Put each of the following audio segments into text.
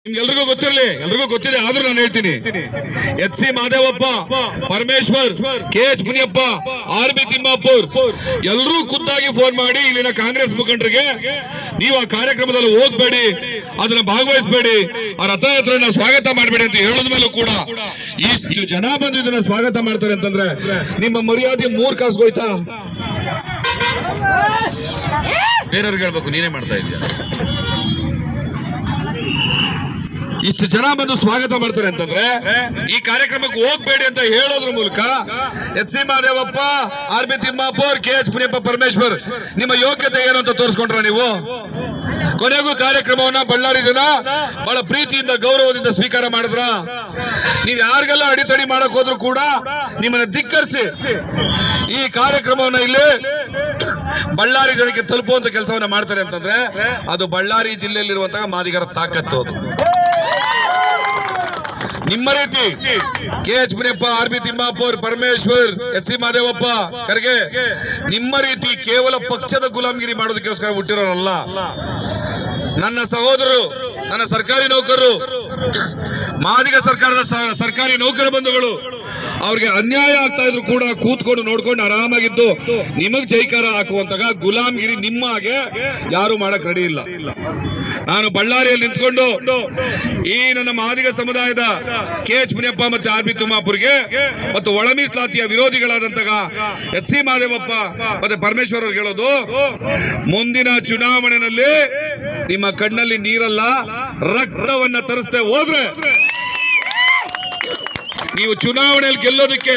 ನಿಮ್ಗೆಲ್ರಿಗೂ ಗೊತ್ತಿದೆ ಆದ್ರೂ ನಾನು ಹೇಳ್ತೀನಿ. H C Madevappa, Parameshwar, KH Muniyappa, RB Timmapur ಎಲ್ಲರೂ ಖುದ್ದಾಗಿ ಫೋನ್ ಮಾಡಿ ಇಲ್ಲಿನ ಕಾಂಗ್ರೆಸ್ ಮುಖಂಡರಿಗೆ ನೀವು ಆ ಕಾರ್ಯಕ್ರಮದಲ್ಲಿ ಹೋಗ್ಬೇಡಿ, ಅದನ್ನ ಭಾಗವಹಿಸಬೇಡಿ, ಆ ರಥಯಾತ್ರೆಯನ್ನ ಸ್ವಾಗತ ಮಾಡಬೇಡಿ ಅಂತ ಹೇಳಿದ ಮೇಲೂ ಕೂಡ ಇಷ್ಟು ಜನ ಬಂದು ಇದನ್ನ ಸ್ವಾಗತ ಮಾಡ್ತಾರೆ ಅಂತಂದ್ರೆ ನಿಮ್ಮ ಮರ್ಯಾದೆ 3 ಕಾಸ್ಗೋಯ್ತಾ? ಬೇರೆಯವ್ರಿಗೆ ಹೇಳ್ಬೇಕು, ನೀನೇ ಮಾಡ್ತಾ ಇದೀಯ. ಇಷ್ಟು ಜನ ಬಂದು ಸ್ವಾಗತ ಮಾಡ್ತಾರೆ ಅಂತಂದ್ರೆ ಈ ಕಾರ್ಯಕ್ರಮಕ್ಕೆ ಹೋಗ್ಬೇಡಿ ಅಂತ ಹೇಳೋದ್ರ ಮೂಲಕ H C Madevappa, RB Timmapur, KH Muniyappa, Parameshwar ನಿಮ್ಮ ಯೋಗ್ಯತೆ ಏನು ಅಂತ ತೋರಿಸ್ಕೊಂಡ್ರ ನೀವು? ಕೊನೆಗೂ ಕಾರ್ಯಕ್ರಮವನ್ನ ಬಳ್ಳಾರಿ ಜನ ಬಹಳ ಪ್ರೀತಿಯಿಂದ ಗೌರವದಿಂದ ಸ್ವೀಕಾರ ಮಾಡಿದ್ರ? ನೀವು ಯಾರಿಗೆಲ್ಲ ಅಡಿತಡಿ ಮಾಡಕ್ ಹೋದ್ರು ಕೂಡ ನಿಮ್ಮನ್ನ ಧಿಕ್ಕರಿಸಿ ಈ ಕಾರ್ಯಕ್ರಮವನ್ನ ಇಲ್ಲಿ ಬಳ್ಳಾರಿ ಜನಕ್ಕೆ ತಲುಪುವಂತ ಕೆಲಸವನ್ನ ಮಾಡ್ತಾರೆ ಅಂತಂದ್ರೆ ಅದು ಬಳ್ಳಾರಿ ಜಿಲ್ಲೆಯಲ್ಲಿರುವಂತಹ ಮಾದಿಗರ ತಾಕತ್ತು. ಅದು ನಿಮ್ಮ ರೀತಿ KH Muniyappa, RB Timmapur, Parameshwar, H C Madevappa Kharge ನಿಮ್ಮ ರೀತಿ ಕೇವಲ ಪಕ್ಷದ ಗುಲಾಮಗಿರಿ ಮಾಡೋದಕ್ಕೋಸ್ಕರ ಹುಟ್ಟಿರೋರಲ್ಲ. ನನ್ನ ಸಹೋದರರು, ನನ್ನ ಸರ್ಕಾರಿ ನೌಕರರು, ಮಾದಿಗ ಸರ್ಕಾರದ ಸರ್ಕಾರಿ ನೌಕರ ಬಂಧುಗಳು, ಅವ್ರಿಗೆ ಅನ್ಯಾಯ ಆಗ್ತಾ ಇದ್ರು ಕೂಡ ಕೂತ್ಕೊಂಡು ನೋಡ್ಕೊಂಡು ಆರಾಮಾಗಿದ್ದು ನಿಮಗ್ ಜೈಕಾರ ಹಾಕುವಂತಹ ಗುಲಾಮ್ಗಿರಿ ನಿಮ್ಮ ಹಾಗೆ ಯಾರು ಮಾಡಕ್ ರೆಡಿ ಇಲ್ಲ. ನಾನು ಬಳ್ಳಾರಿಯಲ್ಲಿ ನಿಂತ್ಕೊಂಡು ಈ ನನ್ನ ಮಾದಿಗ ಸಮುದಾಯದ KH ಮುನಿಯಪ್ಪ ಮತ್ತೆ RB ತಿಮ್ಮಾಪುರ್ಗೆ ಮತ್ತು ಒಳ ಮೀಸಲಾತಿಯ ವಿರೋಧಿಗಳಾದಂತಹ ಎಚ್ ಸಿ ಮಾದೇವಪ್ಪ ಮತ್ತೆ ಪರಮೇಶ್ವರ್ ಅವ್ರಿಗೆ ಹೇಳೋದು, ಮುಂದಿನ ಚುನಾವಣೆಯಲ್ಲಿ ನಿಮ್ಮ ಕಣ್ಣಲ್ಲಿ ನೀರಲ್ಲ, ರಕ್ತವನ್ನ ತರಿಸದೆ ಹೋದ್ರೆ ನೀವು ಚುನಾವಣೆಯಲ್ಲಿ ಗೆಲ್ಲೋದಕ್ಕೆ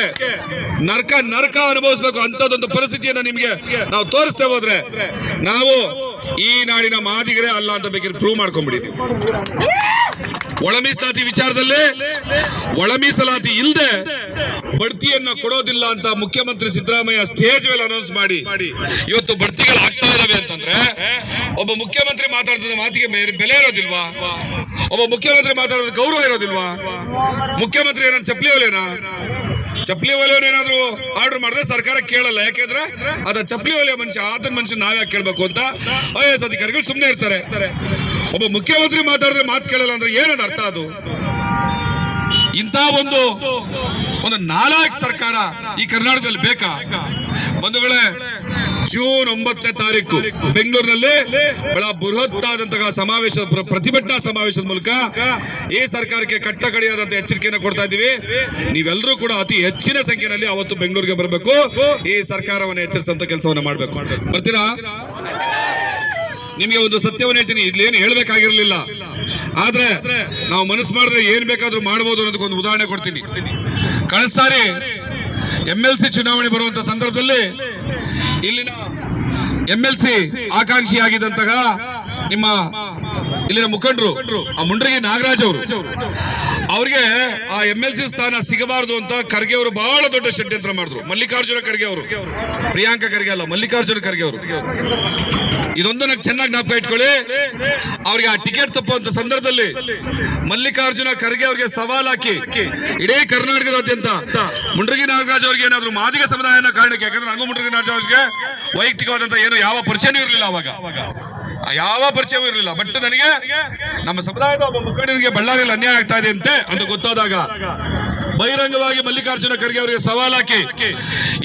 ನರಕ ಅನುಭವಿಸಬೇಕು. ಅಂತದೊಂದು ಪರಿಸ್ಥಿತಿಯನ್ನ ನಿಮಗೆ ನಾವು ತೋರಿಸ್ತೇ ಹೋದ್ರೆ ನಾವು ಈ ನಾಡಿನ ಮಾದಿಗರೇ ಅಲ್ಲ ಅಂತ ಬೇಕಾದ್ರೆ ಪ್ರೂವ್ ಮಾಡ್ಕೊಂಡ್ಬಿಡಿ. ಒಳ ಮೀಸಲಾತಿ ವಿಚಾರದಲ್ಲಿ ಒಳ ಮೀಸಲಾತಿ ಇಲ್ಲದೆ ಬಡ್ತಿಯನ್ನ ಕೊಡೋದಿಲ್ಲ ಅಂತ ಮುಖ್ಯಮಂತ್ರಿ ಸಿದ್ದರಾಮಯ್ಯ ಸ್ಟೇಜ್ ಮೇಲೆ ಅನೌನ್ಸ್ ಮಾಡಿ ಇವತ್ತು ಬಡ್ತಿಗಳು ಆಗ್ತಾ ಇದಾವೆ ಅಂತಂದ್ರೆ ಒಬ್ಬ ಮುಖ್ಯಮಂತ್ರಿ ಮಾತಾಡ್ತಿದ್ದ ಮಾತಿಗೆ ಬೆಲೆ ಇರೋದಿಲ್ವಾ? ಒಬ್ಬ ಮುಖ್ಯಮಂತ್ರಿ ಮಾತಾಡೋದು ಗೌರವ ಇರೋದಿಲ್ವಾ? ಮುಖ್ಯಮಂತ್ರಿ ಏನೋ ಚಪ್ಪಲಿ ಹೊಲಿಯೋನೇನಾದ್ರೂ ಆರ್ಡರ್ ಮಾಡಿದ್ರೆ ಸರ್ಕಾರ ಕೇಳಲ್ಲ. ಯಾಕೆಂದ್ರೆ ಅದ ಚಪ್ಪಲಿ ಹೊಲಿಯೋ ಮನುಷ್ಯ, ಆತನ ಮನುಷ್ಯ ನಾವ್ಯಾಕೆ ಕೇಳ್ಬೇಕು ಅಂತ IAS ಅಧಿಕಾರಿಗಳು ಸುಮ್ಮನೆ ಇರ್ತಾರೆ. ಒಬ್ಬ ಮುಖ್ಯಮಂತ್ರಿ ಮಾತಾಡಿದ್ರೆ ಮಾತು ಕೇಳಲ್ಲ ಅಂದ್ರೆ ಏನದ ಅರ್ಥ? ಅದು ಇಂಥ ಒಂದು ನಾಲಾಯಕ್ ಸರ್ಕಾರ ಈ ಕರ್ನಾಟಕದಲ್ಲಿ ಬೇಕಾ? ಬಂಧುಗಳೇ, ಜೂನ್ 9ನೇ ತಾರೀಕು ಬೆಂಗಳೂರಿನಲ್ಲಿ ಬಹಳ ಬೃಹತ್ತಾದಂತಹ ಸಮಾವೇಶ, ಪ್ರತಿಭಟನಾ ಸಮಾವೇಶದ ಮೂಲಕ ಈ ಸರ್ಕಾರಕ್ಕೆ ಕಟ್ಟಕಡೆಯಾದಂತಹ ಎಚ್ಚರಿಕೆಯನ್ನು ಕೊಡ್ತಾ ಇದ್ದೀವಿ. ನೀವೆಲ್ಲರೂ ಕೂಡ ಅತಿ ಹೆಚ್ಚಿನ ಸಂಖ್ಯೆಯಲ್ಲಿ ಅವತ್ತು ಬೆಂಗಳೂರಿಗೆ ಬರಬೇಕು, ಈ ಸರ್ಕಾರವನ್ನು ಎಚ್ಚರಿಸುವಂತ ಕೆಲಸವನ್ನು ಮಾಡಬೇಕು. ಬರ್ತೀರಾ? ನಿಮಗೆ ಒಂದು ಸತ್ಯವನ್ನು ಹೇಳ್ತೀನಿ, ಇಲ್ಲೇನು ಹೇಳ್ಬೇಕಾಗಿರ್ಲಿಲ್ಲ, ಆದ್ರೆ ನಾವು ಮನಸ್ಸು ಮಾಡಿದ್ರೆ ಏನ್ ಬೇಕಾದ್ರೂ ಮಾಡಬಹುದು ಅನ್ನೋದಕ್ಕೊಂದು ಉದಾಹರಣೆ ಕೊಡ್ತೀನಿ. ಕಳೆದ ಸಾರಿ MLC ಚುನಾವಣೆ ಬರುವಂತ ಸಂದರ್ಭದಲ್ಲಿ ಇಲ್ಲಿನ MLC ಆಕಾಂಕ್ಷಿಯಾಗಿದ್ದಂತಹ ನಿಮ್ಮ ಇಲ್ಲಿನ ಮುಖಂಡರು ಆ ಮುಂಡ್ರಗಿ ನಾಗರಾಜ್ ಅವರು, ಅವ್ರಿಗೆ ಆ MLC ಸ್ಥಾನ ಸಿಗಬಾರದು ಅಂತ ಖರ್ಗೆ ಅವರು ಬಹಳ ದೊಡ್ಡ ಷಡ್ಯಂತ್ರ ಮಾಡಿದ್ರು. ಮಲ್ಲಿಕಾರ್ಜುನ ಖರ್ಗೆ ಅವರು, ಪ್ರಿಯಾಂಕಾ ಖರ್ಗೆ ಅಲ್ಲ, ಮಲ್ಲಿಕಾರ್ಜುನ ಖರ್ಗೆ ಅವರು. ಇದೊಂದನ್ನ ಚೆನ್ನಾಗಿ ಜ್ಞಾಪಕ ಇಟ್ಕೊಳ್ಳಿ. ಅವ್ರಿಗೆ ಆ ಟಿಕೆಟ್ ತಪ್ಪುವಂತ ಸಂದರ್ಭದಲ್ಲಿ ಮಲ್ಲಿಕಾರ್ಜುನ ಖರ್ಗೆ ಅವ್ರಿಗೆ ಸವಾಲ್ ಹಾಕಿ ಇಡೀ ಕರ್ನಾಟಕದಾದ್ಯಂತ ಮುಂಡ್ರಗಿ ನಾಗರಾಜ್ ಅವ್ರಿಗೆ ಏನಾದ್ರು ಮಾದಿಗ ಸಮುದಾಯನ ಕಾರಣಕ್ಕೆ, ಯಾಕಂದ್ರೆ ನನಗೂ ಮುಂಡ್ರಗಿ ನಾಗರಾಜ್ ಅವ್ರಿಗೆ ವೈಯಕ್ತಿಕವಾದಂತ ಏನು ಯಾವ ಪರಿಚಯನೂ ಇರಲಿಲ್ಲ, ಅವಾಗ ಯಾವ ಪರಿಚಯವೂ ಇರಲಿಲ್ಲ. ಬಟ್ ನನಗೆ ನಮ್ಮ ಸಮುದಾಯದ ಒಬ್ಬ ಮುಖಂಡನಿಗೆ ಬಳ್ಳಾರಿಯಲ್ಲಿ ಅನ್ಯಾಯ ಆಗ್ತಾ ಇದೆ ಅಂತ ಗೊತ್ತಾದಾಗ ಬಹಿರಂಗವಾಗಿ ಮಲ್ಲಿಕಾರ್ಜುನ ಖರ್ಗೆ ಅವರಿಗೆ ಸವಾಲ್ ಹಾಕಿ,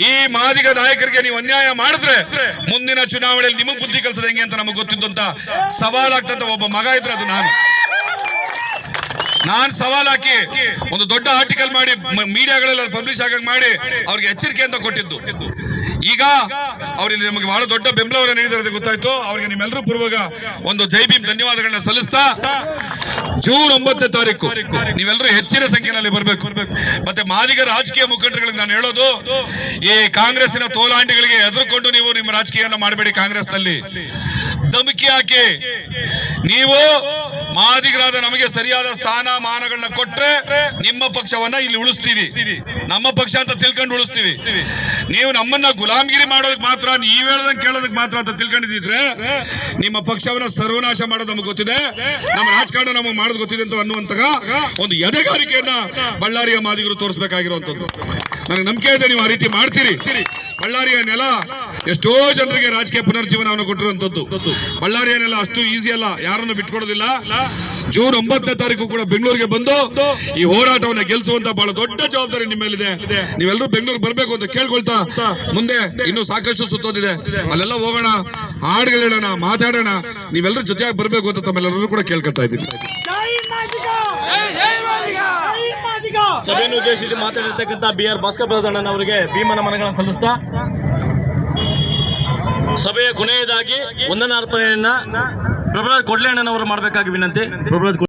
ಈ ಮಾದಿಗ ನಾಯಕರಿಗೆ ನೀವು ಅನ್ಯಾಯ ಮಾಡಿದ್ರೆ ಮುಂದಿನ ಚುನಾವಣೆಯಲ್ಲಿ ನಿಮಗ್ ಬುದ್ಧಿ ಕಲಿಸೋದು ಹೆಂಗೆ ಅಂತ ನಮಗೆ ಗೊತ್ತಿದ್ದು ಅಂತ ಸವಾಲ್ ಆಗ್ತಂತ ಒಬ್ಬ ಮಗ ಇದ್ರೆ ಅದು ನಾನು ಸವಾಲ್ ಹಾಕಿ ಒಂದು ದೊಡ್ಡ ಆರ್ಟಿಕಲ್ ಮಾಡಿ ಮೀಡಿಯಾಗಳೆಲ್ಲ ಪಬ್ಲಿಷ್ ಆಗಂಗ್ ಮಾಡಿ ಅವ್ರಿಗೆ ಎಚ್ಚರಿಕೆ ಅಂತ ಕೊಟ್ಟಿದ್ದು. ಈಗ ಅವರಲ್ಲಿ ನಮಗೆ ಬಹಳ ದೊಡ್ಡ ಬೆಂಬಲವನ್ನು ನೀಡಿದರೆ ಗೊತ್ತಾಯ್ತು. ಅವ್ರಿಗೆ ನಿಮ್ಮೆಲ್ಲರೂ ಪೂರ್ವಕ ಒಂದು ಜೈ ಭೀಮ್ ಧನ್ಯವಾದಗಳನ್ನ ಸಲ್ಲಿಸ್ತಾ, ಜೂನ್ 9ನೇ ತಾರೀಕು ನೀವೆಲ್ಲರೂ ಹೆಚ್ಚಿನ ಸಂಖ್ಯೆಯಲ್ಲಿ ಬರಬೇಕು. ಮತ್ತೆ ಮಾದಿಗ ರಾಜಕೀಯ ಮುಖಂಡರುಗಳಿಗೆ ನಾನು ಹೇಳೋದು, ಈ ಕಾಂಗ್ರೆಸ್ಸಿನ ತೋಲಾಂಡಿಗಳಿಗೆ ಎದುರುಕೊಂಡು ನೀವು ನಿಮ್ಮ ರಾಜಕೀಯವನ್ನು ಮಾಡಬೇಡಿ. ಕಾಂಗ್ರೆಸ್ ನಲ್ಲಿ ಧಮಕಿ ಹಾಕಿ ನೀವು ಮಾದಿಗರಾದ ನಮಗೆ ಸರಿಯಾದ ಸ್ಥಾನ ಮಾನಗಳನ್ನ ಕೊಟ್ರೆ ನಿಮ್ಮ ಪಕ್ಷವನ್ನ ಇಲ್ಲಿ ಉಳಿಸ್ತೀವಿ, ನಮ್ಮ ಪಕ್ಷ ಅಂತ ತಿಳ್ಕೊಂಡು ಉಳಿಸ್ತೀವಿ. ನೀವು ನಮ್ಮನ್ನ ಗುಲಾಮಗಿರಿ ಮಾಡೋದಕ್ಕೆ ಮಾತ್ರ, ನೀವ್ ಹೇಳ್ದಂಗೆ ಕೇಳೋದಕ್ಕೆ ಮಾತ್ರ ಅಂತ ತಿಳ್ಕೊಂಡಿದ್ರೆ ನಿಮ್ಮ ಪಕ್ಷವನ್ನ ಸರ್ವನಾಶ ಮಾಡೋದು ನಮಗೆ ಗೊತ್ತಿದೆ. ನಮ್ಮ ರಾಜಕಾರಣ ನಮಗೆ ಮಾಡೋದು ಮಾಡೋದು ಗೊತ್ತಿದೆ ಅಂತ ಅನ್ನುವಂತಹ ಒಂದು ಎದೆಗಾರಿಕೆಯನ್ನ ಬಳ್ಳಾರಿಯ ಮಾದಿಗರು ತೋರಿಸಬೇಕಾಗಿರುವಂತದ್ದು. ನನಗೆ ನಂಬಿಕೆ ಇದೆ ನೀವು ಆ ರೀತಿ ಮಾಡ್ತೀರಿ. ಬಳ್ಳಾರಿಯ ನೆಲ ಎಷ್ಟೋ ಜನರಿಗೆ ರಾಜಕೀಯ ಪುನರ್ಜೀವನವನ್ನು ಕೊಟ್ಟಿರುವಂತದ್ದು. ಬಳ್ಳಾರಿಯ ನೆಲ ಅಷ್ಟು ಈಸಿ ಅಲ್ಲ, ಯಾರನ್ನು ಬಿಟ್ಕೊಡೋದಿಲ್ಲ. ಜೂನ್ 9ನೇ ತಾರೀಕು ಕೂಡ ಬೆಂಗಳೂರಿಗೆ ಬಂದು ಈ ಹೋರಾಟವನ್ನು ಗೆಲ್ಲಿಸುವಂತ ಬಹಳ ದೊಡ್ಡ ಜವಾಬ್ದಾರಿ ನಿಮ್ಮ ಮೇಲಿದೆ. ನೀವೆಲ್ಲರೂ ಬೆಂಗಳೂರು ಬರಬೇಕು ಅಂತ ಕೇಳ್ಕೊಳ್ತಾ ಮುಂದೆ ಇನ್ನೂ ಸಾಕಷ್ಟು ಸುತ್ತೋದಿದೆ, ಅಲ್ಲೆಲ್ಲ ಹೋಗೋಣ, ಹಾಡುಗಳೇಳೋಣ, ಮಾತಾಡೋಣ. ನೀವೆಲ್ಲರೂ ಜೊತೆಯಾಗಿ ಬರಬೇಕು ಅಂತ ತಮ್ಮೆಲ್ಲರೂ ಕೂಡ ಕೇಳ್ಕೊತಾ ಇದ್ದೀನಿ. ಸಭೆಯನ್ನು ಉದ್ದೇಶಿಸಿ ಮಾತಾಡಿರ್ತಕ್ಕಂಥ BR ಭಾಸ್ಕರ್ ಪ್ರಧಾನ್ ಅವರಿಗೆ ಭೀಮ ನಮನಗಳನ್ನು ಸಲ್ಲಿಸ್ತಾ ಸಭೆಯ ಕೊನೆಯದಾಗಿ ವಂದನಾರ್ಪಣೆಯನ್ನ ಪ್ರಭುರಾಜ್ ಕೊಡ್ಲೇಣ್ಣನವರು ಮಾಡಬೇಕಾಗಿ ವಿನಂತಿ. ಪ್ರಭುರಾಜ್